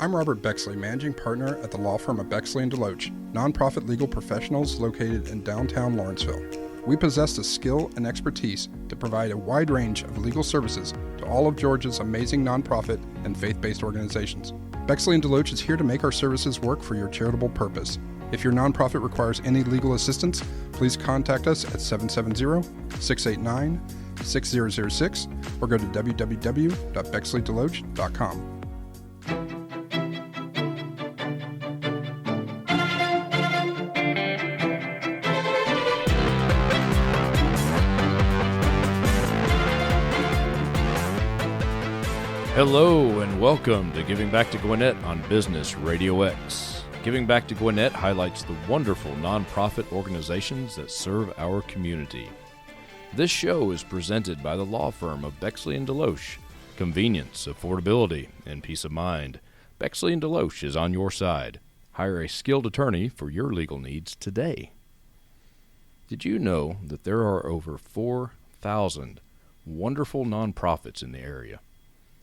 I'm Robert Bexley, managing partner at the law firm of Bexley & Deloach, nonprofit legal professionals located in downtown Lawrenceville. We possess the skill and expertise to provide a wide range of legal services to all of Georgia's amazing nonprofit and faith-based organizations. Bexley & Deloach is here to make our services work for your charitable purpose. If your nonprofit requires any legal assistance, please contact us at 770-689-6006 or go to www.bexleydeloach.com. Hello and welcome to Giving Back to Gwinnett on Business RadioX. Giving Back to Gwinnett highlights the wonderful nonprofit organizations that serve our community. This show is presented by the law firm of Bexley & Deloach. Convenience, affordability, and peace of mind. Bexley & Deloach is on your side. Hire a skilled attorney for your legal needs today. Did you know that there are over 4,000 wonderful nonprofits in the area?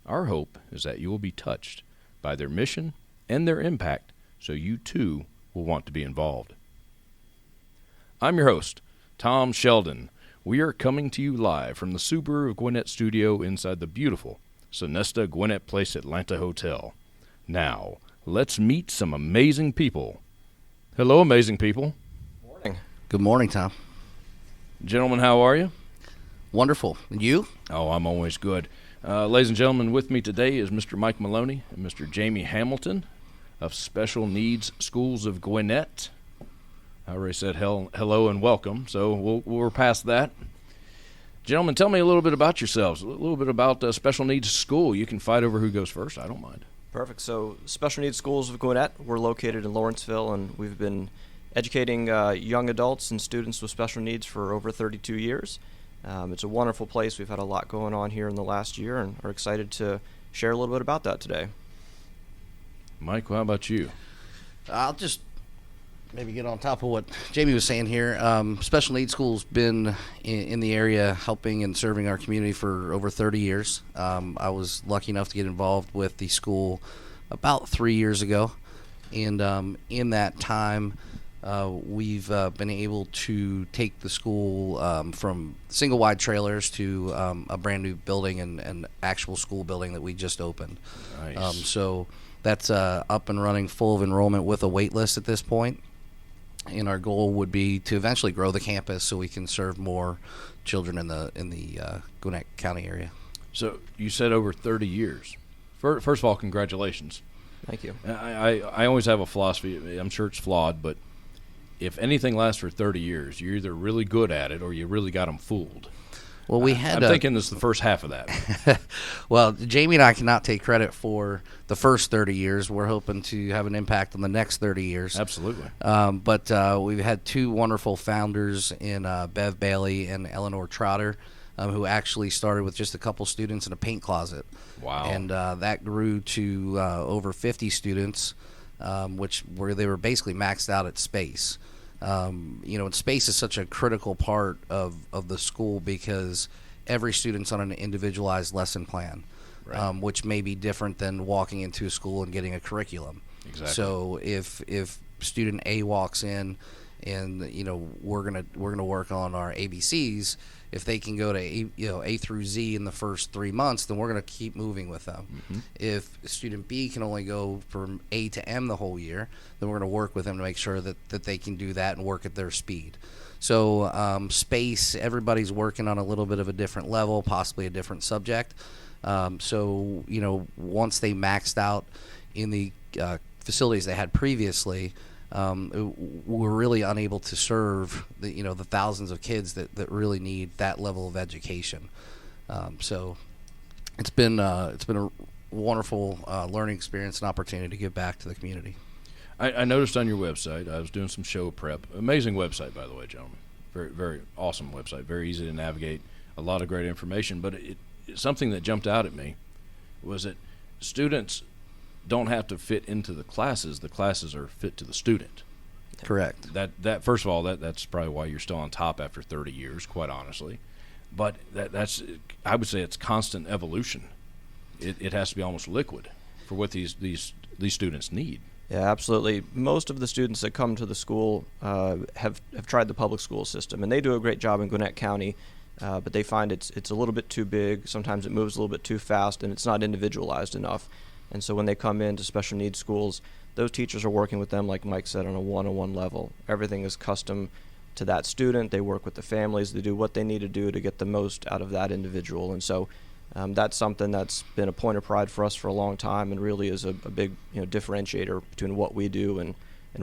Our hope is that you will be touched by their mission and their impact so you too will want to be involved. I'm your host, Tom Sheldon. We are coming to you live from the Subaru of Gwinnett studio inside the beautiful Sonesta Gwinnett Place Atlanta Hotel. Now, let's meet some amazing people. Hello, amazing people. Morning. Good morning, Tom. Gentlemen, how are you? Wonderful. And you? Oh, I'm always good. Ladies and gentlemen, with me today is Mr. Mike Maloney and Mr. Jamie Hamilton of Special Needs Schools of Gwinnett. I already said hello and welcome, so we're past that. Gentlemen, tell me a little bit about yourselves, a little bit about Special Needs School. You can fight over who goes first. I don't mind. Perfect. So Special Needs Schools of Gwinnett, we're located in Lawrenceville, and we've been educating young adults and students with special needs for over 32 years. It's a wonderful place. We've had a lot going on here in the last year and are excited to share a little bit about that today. Mike, how about you? I'll just maybe get on top of what Jamie was saying here. Special Needs School's been in the area helping and serving our community for over 30 years. I was lucky enough to get involved with the school about 3 years ago. And in that time, we've been able to take the school from single-wide trailers to a brand-new building and actual school building that we just opened. Nice. So that's up and running, full of enrollment with a wait list at this point. And our goal would be to eventually grow the campus so we can serve more children in the Gwinnett County area. So you said over 30 years. First of all, congratulations. Thank you. I always have a philosophy. I'm sure it's flawed, but if anything lasts for 30 years, you're either really good at it or you really got them fooled. Well, I'm thinking this is the first half of that. Well, Jamie and I cannot take credit for the first 30 years. We're hoping to have an impact on the next 30 years. Absolutely. But we've had two wonderful founders in Bev Bailey and Eleanor Trotter, who actually started with just a couple students in a paint closet. Wow. And that grew to over 50 students, where they were basically maxed out at space. And space is such a critical part of the school because every student's on an individualized lesson plan, right. Which may be different than walking into a school and getting a curriculum. Exactly. So if student A walks in and we're gonna work on our ABCs, if they can go to A through Z in the first 3 months, then we're going to keep moving with them. Mm-hmm. If student B can only go from A to M the whole year, then we're going to work with them to make sure that they can do that and work at their speed. So space, everybody's working on a little bit of a different level, possibly a different subject. So once they maxed out in the facilities they had previously, we're really unable to serve the thousands of kids that really need that level of education. So it's been a wonderful learning experience and opportunity to give back to the community. I noticed on your website, I was doing some show prep. Amazing website, by the way, gentlemen. Very, very awesome website. Very easy to navigate. A lot of great information. But something that jumped out at me was that students don't have to fit into the classes are fit to the student. Correct. That first of all, that's probably why you're still on top after 30 years, quite honestly. But that's I would say it's constant evolution. It has to be almost liquid. for what these students need. Yeah, absolutely. Most of the students that come to the school have tried the public school system, and they do a great job in Gwinnett County, but they find it's a little bit too big. Sometimes it moves a little bit too fast, and it's not individualized enough. And so when they come into special needs schools, those teachers are working with them, like Mike said, on a one-on-one level. Everything is custom to that student. They work with the families. They do what they need to do to get the most out of that individual. And so that's something that's been a point of pride for us for a long time, and really is a big differentiator between what we do and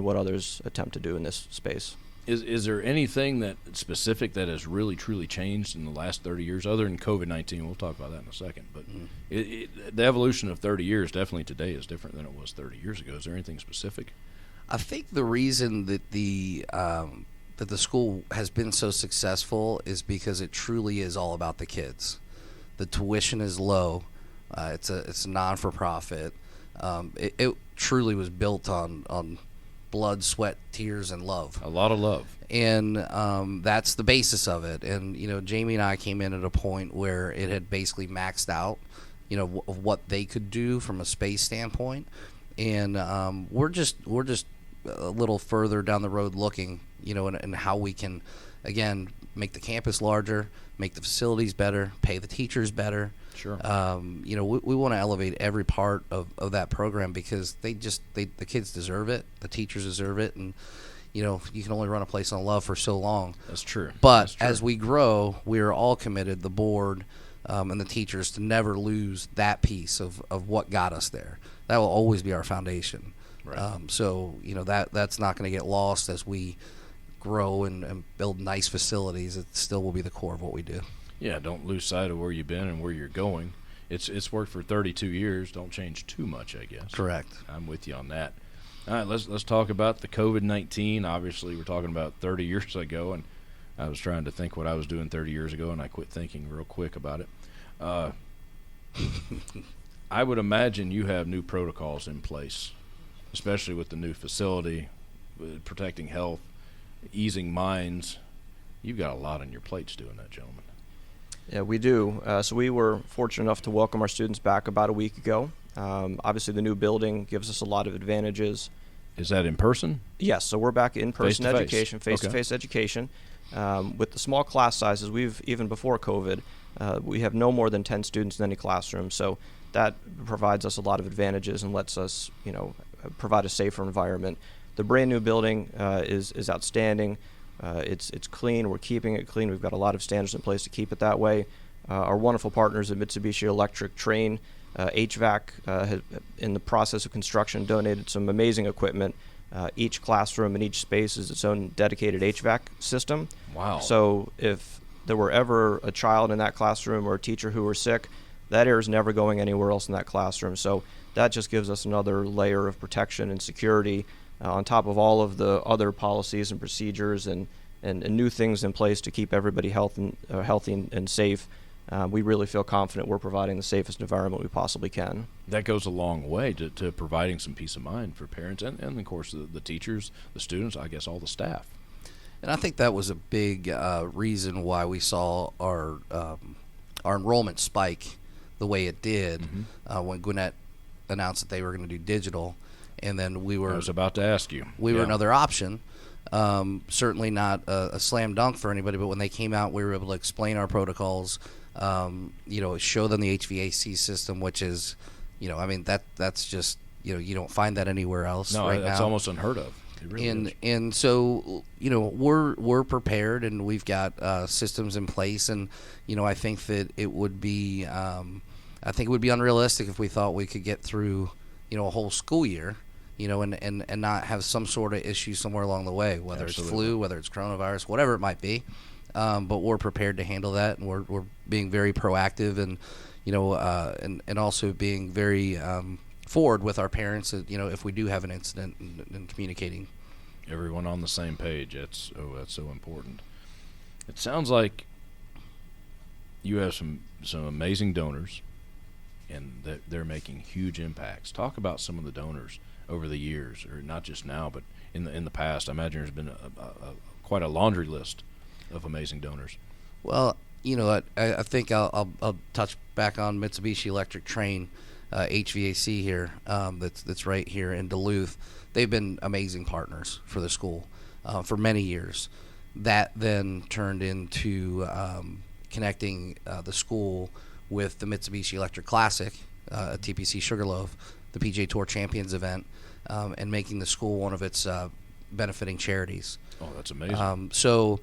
what others attempt to do in this space. Is there anything that specific that has really truly changed in the last 30 years, other than COVID-19? We'll talk about that in a second. But the evolution of 30 years definitely today is different than it was 30 years ago. Is there anything specific? I think the reason that the school has been so successful is because it truly is all about the kids. The tuition is low. It's a non-for-profit. It truly was built on blood, sweat, tears, and love. A lot of love. And that's the basis of it. And Jamie and I came in at a point where it had basically maxed out, of what they could do from a space standpoint. And we're just a little further down the road looking, and how we can, again, make the campus larger, make the facilities better, pay the teachers better. Sure. We want to elevate every part of that program, because the kids deserve it, the teachers deserve it, and you can only run a place on love for so long. That's true. But That's true. as we grow, we are all committed, the board and the teachers, to never lose that piece of what got us there. That will always be our foundation. Right. So that's not going to get lost as we grow and build nice facilities. It still will be the core of what we do. Yeah, don't lose sight of where you've been and where you're going. It's worked for 32 years. Don't change too much, I guess. Correct. I'm with you on that. All right, let's talk about the COVID-19. Obviously, we're talking about 30 years ago, and I was trying to think what I was doing 30 years ago, and I quit thinking real quick about it. I would imagine you have new protocols in place, especially with the new facility, with protecting health, easing minds. You've got a lot on your plates doing that, gentlemen. Yeah, we do. So we were fortunate enough to welcome our students back about a week ago. Obviously, the new building gives us a lot of advantages. Is that in person? Yes, so we're back in person Face-to-face. education, face-to-face education. With the small class sizes, even before COVID, we have no more than 10 students in any classroom. So that provides us a lot of advantages and lets us, provide a safer environment. The brand new building is outstanding. It's clean. We're keeping it clean. We've got a lot of standards in place to keep it that way. Our wonderful partners at Mitsubishi Electric Train HVAC has, in the process of construction, donated some amazing equipment. Each classroom and each space is its own dedicated HVAC system. Wow. So if there were ever a child in that classroom or a teacher who were sick, that air is never going anywhere else in that classroom. So that just gives us another layer of protection and security on top of all of the other policies and procedures and new things in place to keep everybody healthy and safe. We really feel confident we're providing the safest environment we possibly can. That goes a long way to providing some peace of mind for parents and of course, the teachers, the students, I guess all the staff. And I think that was a big reason why we saw our enrollment spike the way it did when Gwinnett announced that they were going to do digital. And then we were. I was about to ask you. We were another option. Certainly not a slam dunk for anybody, but when they came out, we were able to explain our protocols. Show them the HVAC system, which is, that's just, you don't find that anywhere else right now. No, that's almost unheard of. It really is. And so, we're prepared, and we've got systems in place, and I think that it would be, unrealistic if we thought we could get through, a whole school year. And not have some sort of issue somewhere along the way, whether Absolutely. It's flu, whether it's coronavirus, whatever it might be. But we're prepared to handle that, and we're being very proactive, and and also being very forward with our parents. If we do have an incident, and communicating. Everyone on the same page. That's so important. It sounds like you have some amazing donors, and that they're making huge impacts. Talk about some of the donors over the years, or not just now, but in the past. I imagine there's been quite a laundry list of amazing donors. Well, I think I'll touch back on Mitsubishi Electric Train. HVAC here, that's right here in Duluth. They've been amazing partners for the school for many years. That then turned into connecting the school with the Mitsubishi Electric Classic, TPC Sugarloaf, the PGA Tour Champions event, and making the school one of its benefiting charities. Oh, that's amazing. So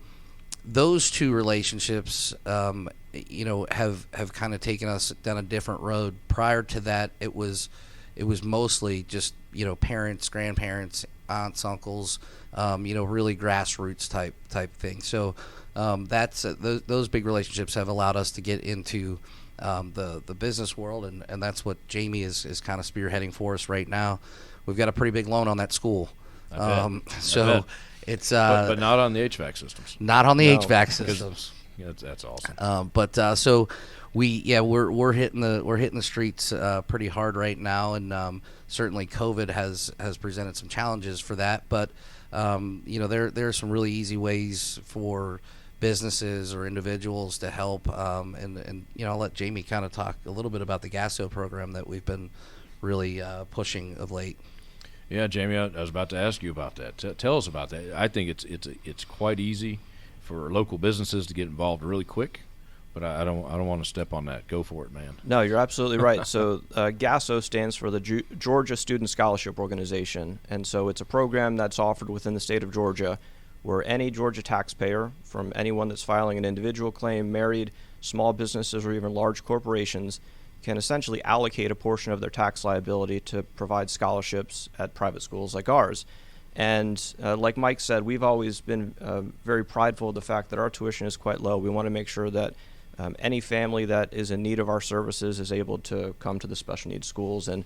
those two relationships, have kind of taken us down a different road. Prior to that, it was mostly just parents, grandparents, aunts, uncles, really grassroots type thing. So that's those big relationships have allowed us to get into the business world, and that's what Jamie is kind of spearheading for us right now. We've got a pretty big loan on that school. I so bet. It's but not on the HVAC systems. Not on the HVAC systems. Yeah, that's awesome. So we're hitting the streets pretty hard right now, and certainly COVID has presented some challenges for that. But there are some really easy ways for businesses or individuals to help. And I'll let Jamie kind of talk a little bit about the Gasso program that we've been really pushing of late. Yeah, Jamie, I was about to ask you about that. Tell us about that. I think it's quite easy for local businesses to get involved really quick, but I don't want to step on that. Go for it, man. No, you're absolutely right. So Gasso stands for the Georgia Student Scholarship Organization, and so it's a program that's offered within the state of Georgia, where any Georgia taxpayer, from anyone that's filing an individual claim, married, small businesses, or even large corporations, can essentially allocate a portion of their tax liability to provide scholarships at private schools like ours. And like Mike said, we've always been very prideful of the fact that our tuition is quite low. We want to make sure that any family that is in need of our services is able to come to the special needs schools, and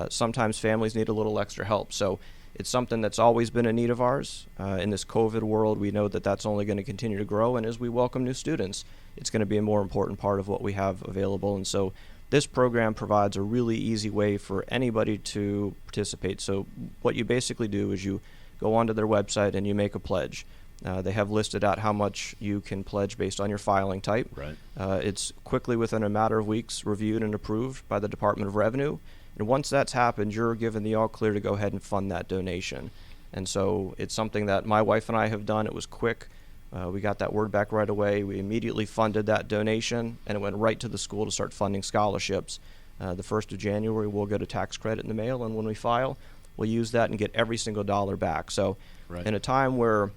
sometimes families need a little extra help. So it's something that's always been a need of ours. In this COVID world, we know that that's only going to continue to grow, and as we welcome new students, it's going to be a more important part of what we have available. And so this program provides a really easy way for anybody to participate. So what you basically do is you go onto their website and you make a pledge. They have listed out how much you can pledge based on your filing type. Right. It's quickly, within a matter of weeks, reviewed and approved by the Department of Revenue. And once that's happened, you're given the all clear to go ahead and fund that donation. And so it's something that my wife and I have done. It was quick. We got that word back right away. We immediately funded that donation, and it went right to the school to start funding scholarships. The 1st of January, we'll get a tax credit in the mail, and when we file, we'll use that and get every single dollar back. So Right. in a time where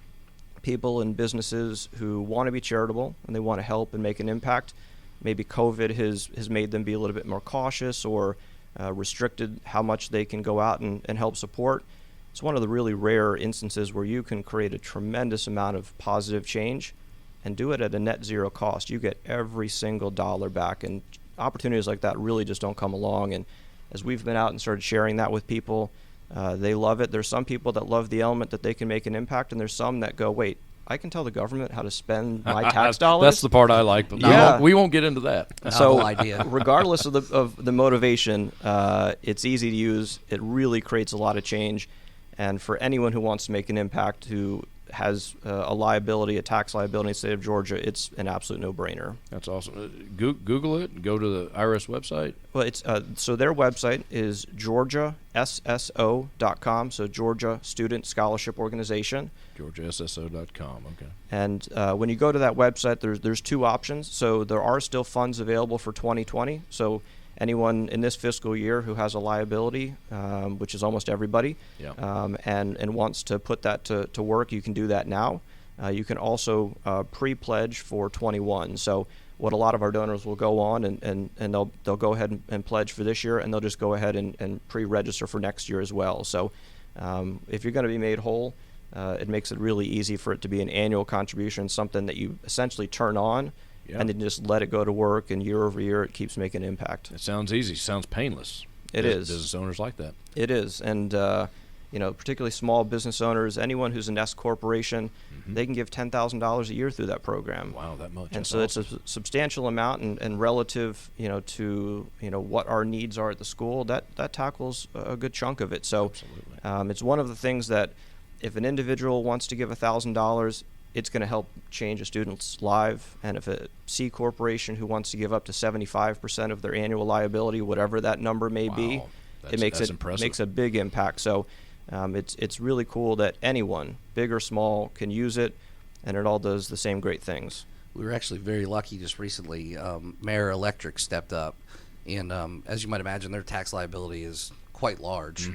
people and businesses who want to be charitable and they want to help and make an impact, maybe COVID has made them be a little bit more cautious or restricted how much they can go out and help support. It's one of the really rare instances where you can create a tremendous amount of positive change and do it at a net zero cost. You get every single dollar back, and opportunities like that really just don't come along. And as we've been out and started sharing that with people, they love it. There's some people that love the element that they can make an impact, and there's some that go, wait, I can tell the government how to spend my tax dollars? That's the part I like, but Yeah. we won't get into that. So, idea. regardless of the motivation, it's easy to use. It really creates a lot of change. And for anyone who wants to make an impact, who has a tax liability in the state of Georgia, it's an absolute no-brainer. That's awesome. Google it. Go to the IRS website. Well, it's so their website is georgiasso.com, so Georgia Student Scholarship Organization. GeorgiaSSO.com. Okay. And when you go to that website, there's two options. So there are still funds available for 2020. So anyone in this fiscal year who has a liability, which is almost everybody, Yeah. and wants to put that to work, you can do that now. You can also pre-pledge for 21. So what a lot of our donors will go on and they'll go ahead and pledge for this year, and they'll just go ahead and pre-register for next year as well. So if you're going to be made whole, it makes it really easy for it to be an annual contribution, something that you essentially turn on. Yeah. And then just let it go to work, and year over year it keeps making an impact. It sounds easy. Sounds painless. It is. Business owners like that. It is. And, particularly small business owners, anyone who's an S corporation, they can give $10,000 a year through that program. Wow, that much. And That's so awesome. it's a substantial amount, and relative, to, what our needs are at the school, that tackles a good chunk of it. So Absolutely. it's one of the things that if an individual wants to give $1,000, it's going to help change a student's life. And if a C corporation who wants to give up to 75% of their annual liability, whatever that number may be, it makes a big impact. So it's really cool that anyone, big or small, can use it, and it all does the same great things. We were actually very lucky just recently. Mayor Electric stepped up, and as you might imagine, their tax liability is quite large,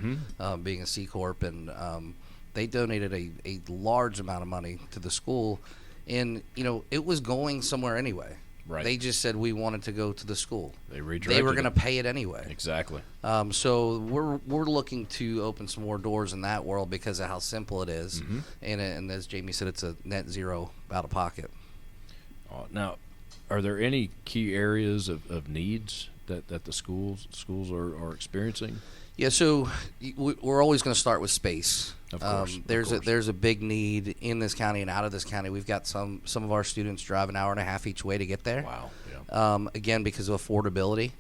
being a C Corp, and they donated a large amount of money to the school, and it was going somewhere anyway. Right. They just said we wanted to go to the school. They were going to pay it anyway. Exactly. So we're looking to open some more doors in that world because of how simple it is, and as Jamie said, it's a net zero out of pocket. Now, are there any key areas of needs that the schools are experiencing? Yeah, so we're always going to start with space. Of course. There's a big need in this county and out of this county. We've got some of our students drive an hour and a half each way to get there. Wow. Yeah. Again, because of affordability.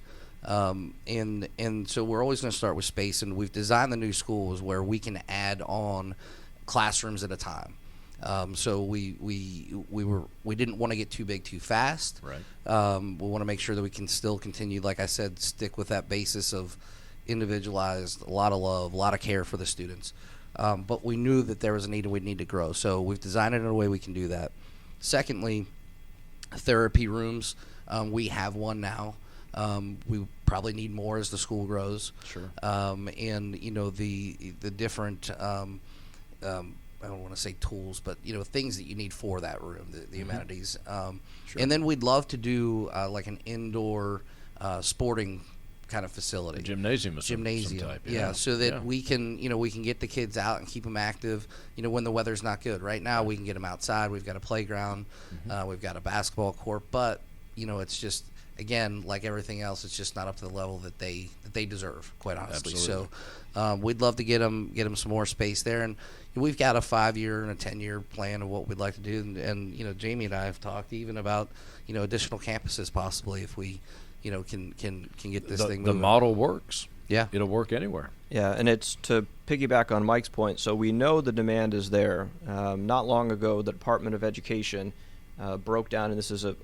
And so we're always going to start with space, and we've designed the new schools where we can add on classrooms at a time. So we didn't want to get too big too fast. Right. We want to make sure that we can still continue, like I said, stick with that basis of individualized, a lot of love, a lot of care for the students. But we knew that there was a need and we'd need to grow. So we've designed it in a way we can do that. Secondly, therapy rooms. We have one now. We probably need more as the school grows. Sure. And the different I don't want to say tools, but things that you need for that room, the amenities. Sure. And then we'd love to do like an indoor sporting kind of facility, A gymnasium of some type. Yeah, so that we can get the kids out and keep them active. When the weather's not good. Right now, we can get them outside. We've got a playground, we've got a basketball court, but it's just, again, like everything else, it's just not up to the level that they deserve, quite honestly. Absolutely. So we'd love to get them some more space there, and we've got a 5-year and a 10-year plan of what we'd like to do. And Jamie and I have talked even about additional campuses possibly if we can get this thing moving. The model works. Yeah, it'll work anywhere. Yeah, and it's to piggyback on Mike's point. So we know the demand is there. Not long ago, the Department of Education broke down, and this is a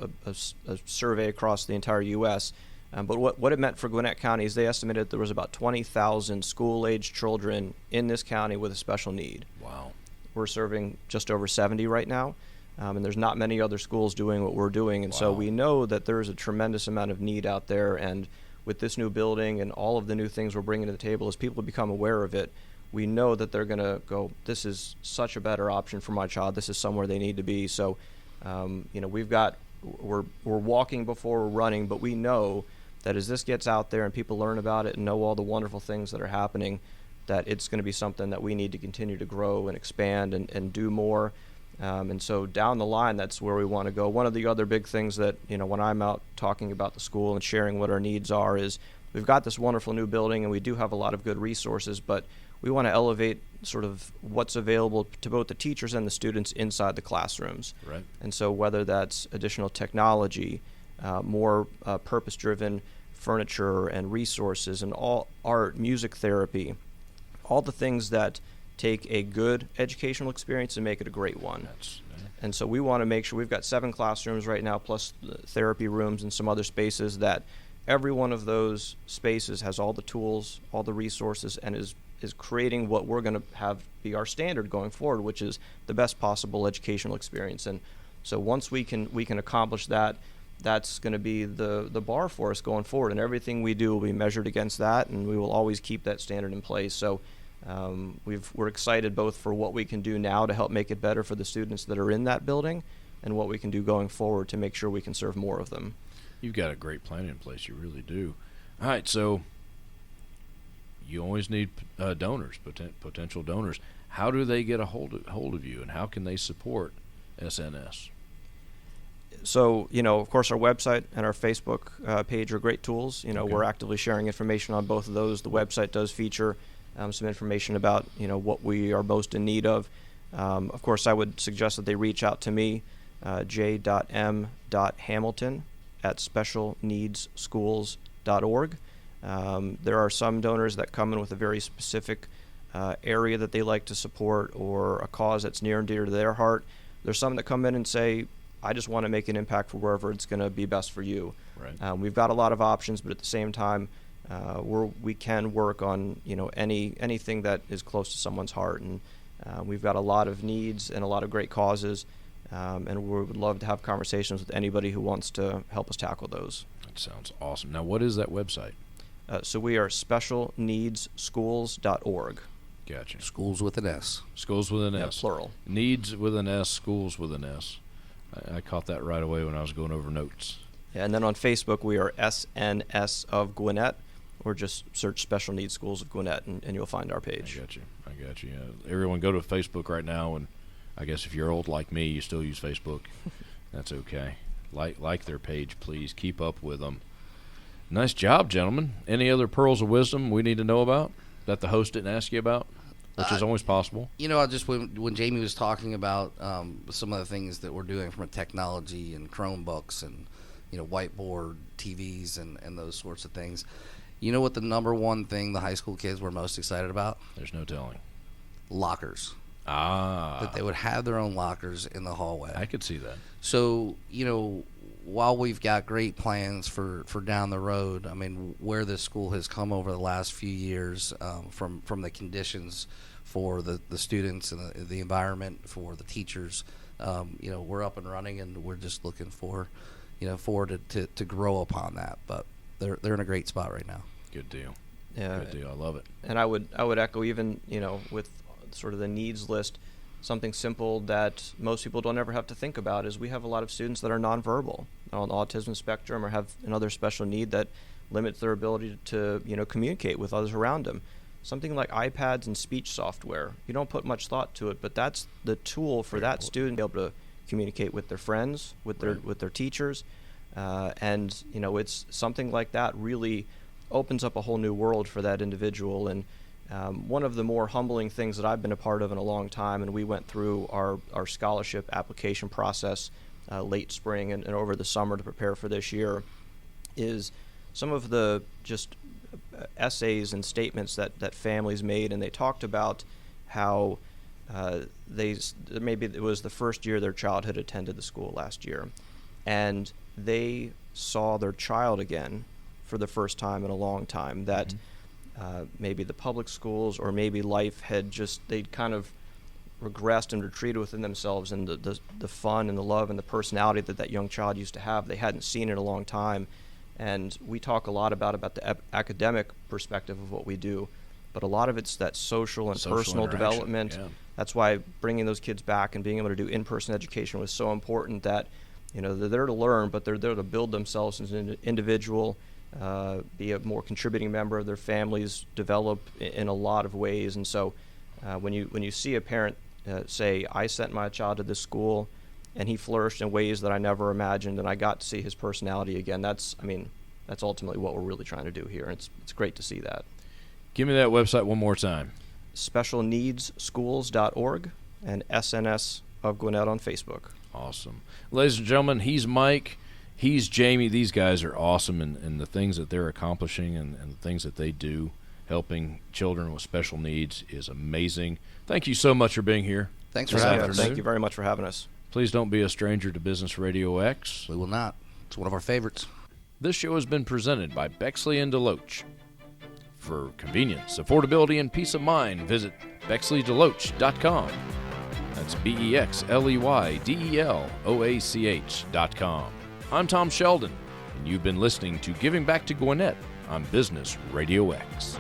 survey across the entire U.S., but what it meant for Gwinnett County is they estimated there was about 20,000 school-aged children in this county with a special need. Wow. We're serving just over 70 right now, and there's not many other schools doing what we're doing, and so we know that there's a tremendous amount of need out there, and with this new building and all of the new things we're bringing to the table, as people become aware of it, we know that they're going to go, this is such a better option for my child, this is somewhere they need to be. So we're walking before we're running, but we know that as this gets out there and people learn about it and know all the wonderful things that are happening, that it's going to be something that we need to continue to grow and expand and do more. And so down the line, that's where we want to go. One of the other big things that, when I'm out talking about the school and sharing what our needs are is we've got this wonderful new building and we do have a lot of good resources, but we want to elevate sort of what's available to both the teachers and the students inside the classrooms. Right. And so whether that's additional technology, more purpose-driven furniture and resources, and all art, music therapy, all the things that take a good educational experience and make it a great one. And so we want to make sure we've got 7 classrooms right now, plus therapy rooms and some other spaces, that every one of those spaces has all the tools, all the resources, and is creating what we're going to have be our standard going forward, which is the best possible educational experience. And so once we can accomplish that, that's going to be the bar for us going forward, and everything we do will be measured against that, and we will always keep that standard in place. So we're excited both for what we can do now to help make it better for the students that are in that building, and what we can do going forward to make sure we can serve more of them. You've got a great plan in place. You really do. All right, so you always need donors, potential donors. How do they get a hold of you, and how can they support SNS? So, of course, our website and our Facebook page are great tools. We're actively sharing information on both of those. The website does feature some information about, what we are most in need of. Of course, I would suggest that they reach out to me, j.m.hamilton@specialneedsschools.org. There are some donors that come in with a very specific area that they like to support, or a cause that's near and dear to their heart. there's some that come in and say, I just want to make an impact for wherever it's going to be best for you. Right. We've got a lot of options, but at the same time, we can work on anything that is close to someone's heart, and we've got a lot of needs and a lot of great causes, and we would love to have conversations with anybody who wants to help us tackle those. That sounds awesome. Now, what is that website? So we are specialneedschools.org. Gotcha. Schools with an S. Schools with an Yeah, S. plural. Needs with an S, schools with an S. I caught that right away when I was going over notes. Yeah, and then on Facebook, we are SNS of Gwinnett, or just search Special Needs Schools of Gwinnett, and you'll find our page. I got you. Everyone go to Facebook right now, and I guess if you're old like me, you still use Facebook. That's okay. Like their page, please. Keep up with them. Nice job, gentlemen. Any other pearls of wisdom we need to know about that the host didn't ask you about, which is always possible? I just when Jamie was talking about some of the things that we're doing from a technology and Chromebooks and whiteboard TVs and those sorts of things. You know what the number one thing the high school kids were most excited about? There's no telling. Lockers. That they would have their own lockers in the hallway. I could see that. So, while we've got great plans for down the road, I mean, where this school has come over the last few years, from the conditions for the students and the environment for the teachers, we're up and running, and we're just looking forward to grow upon that. But they're in a great spot right now. Good deal. Yeah. Good deal. I love it. And I would echo, even with sort of the needs list, something simple that most people don't ever have to think about is we have a lot of students that are nonverbal on the autism spectrum or have another special need that limits their ability to communicate with others around them. Something like iPads and speech software, you don't put much thought to it, but that's the tool for that student to be able to communicate with their friends, with their teachers, and it's something like that really opens up a whole new world for that individual. And one of the more humbling things that I've been a part of in a long time, and we went through our scholarship application process late spring and over the summer to prepare for this year, is some of the just essays and statements that families made, and they talked about how maybe it was the first year their child had attended the school last year, and they saw their child again for the first time in a long time, that maybe the public schools or maybe life they'd kind of regressed and retreated within themselves, and the fun and the love and the personality that young child used to have, they hadn't seen in a long time. And we talk a lot about the academic perspective of what we do, but a lot of it's that social and personal development. Yeah. That's why bringing those kids back and being able to do in-person education was so important, that they're there to learn, but they're there to build themselves as an individual, be a more contributing member of their families, develop in a lot of ways. And so when you see a parent say, I sent my child to this school and he flourished in ways that I never imagined, and I got to see his personality again, that's ultimately what we're really trying to do here. And it's great to see that. Give me that website one more time. SpecialNeedsSchools.org and SNS of Gwinnett on Facebook. Awesome. Ladies and gentlemen, he's Mike. He's Jamie. These guys are awesome, and the things that they're accomplishing and the things that they do helping children with special needs is amazing. Thank you so much for being here. Thanks for having us. Thank you very much for having us. Please don't be a stranger to Business Radio X. We will not. It's one of our favorites. This show has been presented by Bexley and Deloach. For convenience, affordability, and peace of mind, visit BexleyDeloach.com. That's BexleyDeloach.com. I'm Tom Sheldon, and you've been listening to Giving Back to Gwinnett on Business Radio X.